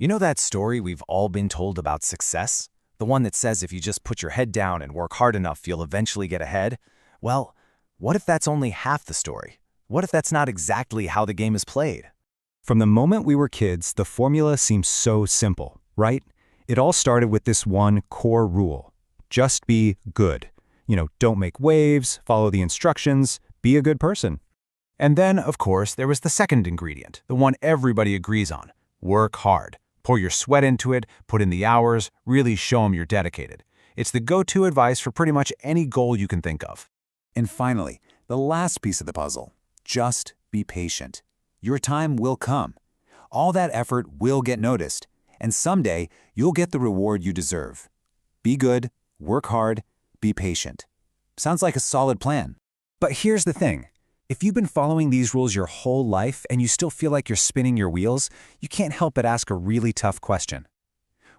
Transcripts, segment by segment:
You know that story we've all been told about success? The one that says if you just put your head down and work hard enough, you'll eventually get ahead? Well, what if that's only half the story? What if that's not exactly how the game is played? From the moment we were kids, the formula seems so simple, right? It all started with this one core rule. Just be good. Don't make waves, follow the instructions, be a good person. And then, of course, there was the second ingredient, the one everybody agrees on. Work hard. Pour your sweat into it, put in the hours, really show them you're dedicated. It's the go-to advice for pretty much any goal you can think of. And finally, the last piece of the puzzle. Just be patient. Your time will come. All that effort will get noticed, and someday you'll get the reward you deserve. Be good, work hard, be patient. Sounds like a solid plan. But here's the thing. If you've been following these rules your whole life and you still feel like you're spinning your wheels, you can't help but ask a really tough question.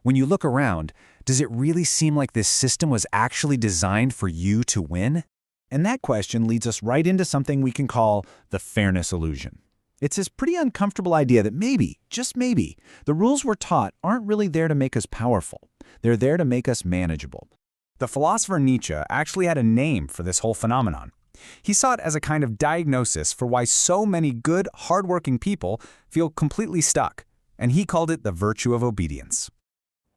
When you look around, does it really seem like this system was actually designed for you to win? And that question leads us right into something we can call the fairness illusion. It's this pretty uncomfortable idea that maybe, just maybe, the rules we're taught aren't really there to make us powerful. They're there to make us manageable. The philosopher Nietzsche actually had a name for this whole phenomenon. He saw it as a kind of diagnosis for why so many good, hardworking people feel completely stuck, and he called it the virtue of obedience.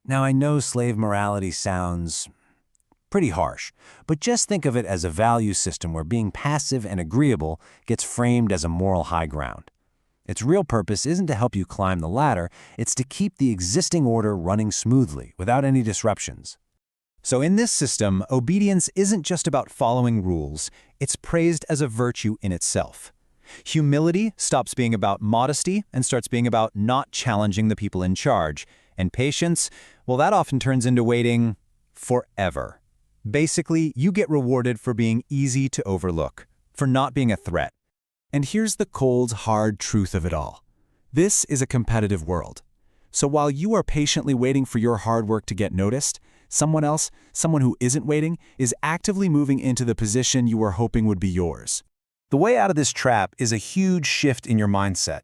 Now, I know slave morality sounds pretty harsh, but just think of it as a value system where being passive and agreeable gets framed as a moral high ground. Its real purpose isn't to help you climb the ladder, it's to keep the existing order running smoothly, without any disruptions. So in this system, obedience isn't just about following rules, it's praised as a virtue in itself. Humility stops being about modesty and starts being about not challenging the people in charge. And patience, well, that often turns into waiting forever. Basically, you get rewarded for being easy to overlook, for not being a threat. And here's the cold, hard truth of it all. This is a competitive world. So while you are patiently waiting for your hard work to get noticed, someone else, someone who isn't waiting, is actively moving into the position you were hoping would be yours. The way out of this trap is a huge shift in your mindset.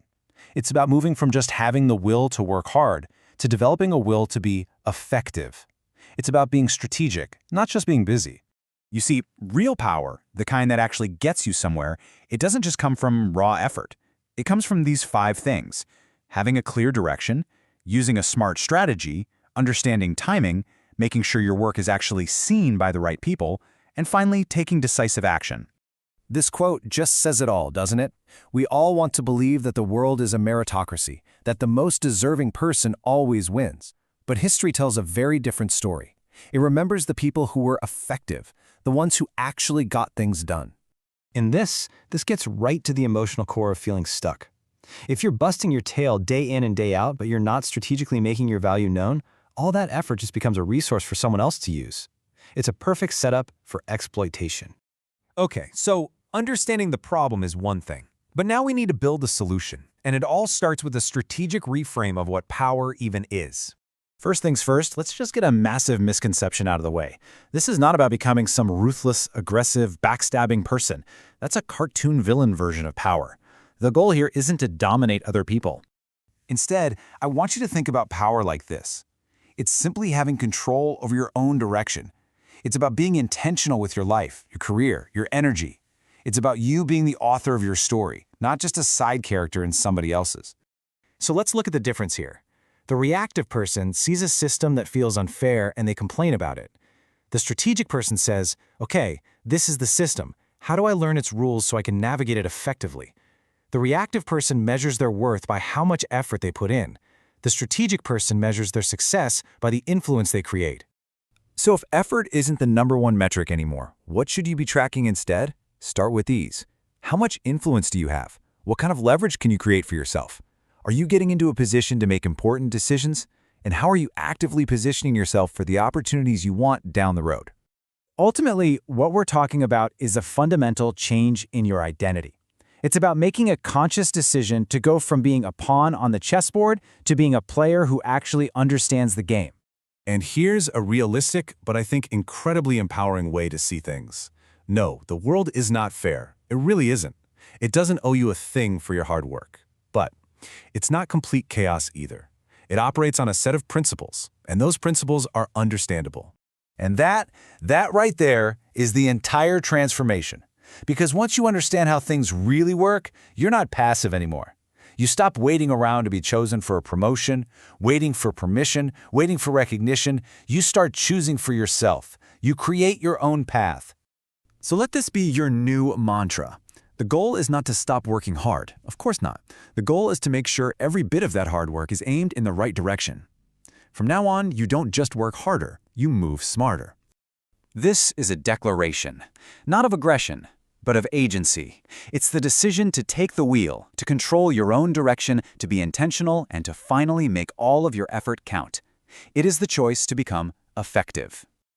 It's about moving from just having the will to work hard to developing a will to be effective. It's about being strategic, not just being busy. You see, real power, the kind that actually gets you somewhere, it doesn't just come from raw effort. It comes from these 5 things: having a clear direction, using a smart strategy, understanding timing, making sure your work is actually seen by the right people, and finally, taking decisive action. This quote just says it all, doesn't it? We all want to believe that the world is a meritocracy, that the most deserving person always wins. But history tells a very different story. It remembers the people who were effective, the ones who actually got things done. In this gets right to the emotional core of feeling stuck. If you're busting your tail day in and day out, but you're not strategically making your value known, all that effort just becomes a resource for someone else to use. It's a perfect setup for exploitation. Okay, so understanding the problem is one thing, but now we need to build a solution, and it all starts with a strategic reframe of what power even is. First things first, let's just get a massive misconception out of the way. This is not about becoming some ruthless, aggressive, backstabbing person. That's a cartoon villain version of power. The goal here isn't to dominate other people. Instead, I want you to think about power like this. It's simply having control over your own direction. It's about being intentional with your life, your career, your energy. It's about you being the author of your story, not just a side character in somebody else's. So let's look at the difference here. The reactive person sees a system that feels unfair and they complain about it. The strategic person says, okay, this is the system. How do I learn its rules so I can navigate it effectively? The reactive person measures their worth by how much effort they put in. The strategic person measures their success by the influence they create. So if effort isn't the #1 metric anymore, what should you be tracking instead? Start with these. How much influence do you have? What kind of leverage can you create for yourself? Are you getting into a position to make important decisions? And how are you actively positioning yourself for the opportunities you want down the road? Ultimately, what we're talking about is a fundamental change in your identity. It's about making a conscious decision to go from being a pawn on the chessboard to being a player who actually understands the game. And here's a realistic, but I think incredibly empowering way to see things. No, the world is not fair. It really isn't. It doesn't owe you a thing for your hard work. But it's not complete chaos either. It operates on a set of principles, and those principles are understandable. And that right there is the entire transformation. Because once you understand how things really work, you're not passive anymore. You stop waiting around to be chosen for a promotion, waiting for permission, waiting for recognition. You start choosing for yourself. You create your own path. So let this be your new mantra. The goal is not to stop working hard. Of course not. The goal is to make sure every bit of that hard work is aimed in the right direction. From now on, you don't just work harder, you move smarter. This is a declaration, not of aggression, but of agency. It's the decision to take the wheel, to control your own direction, to be intentional, and to finally make all of your effort count. It is the choice to become effective.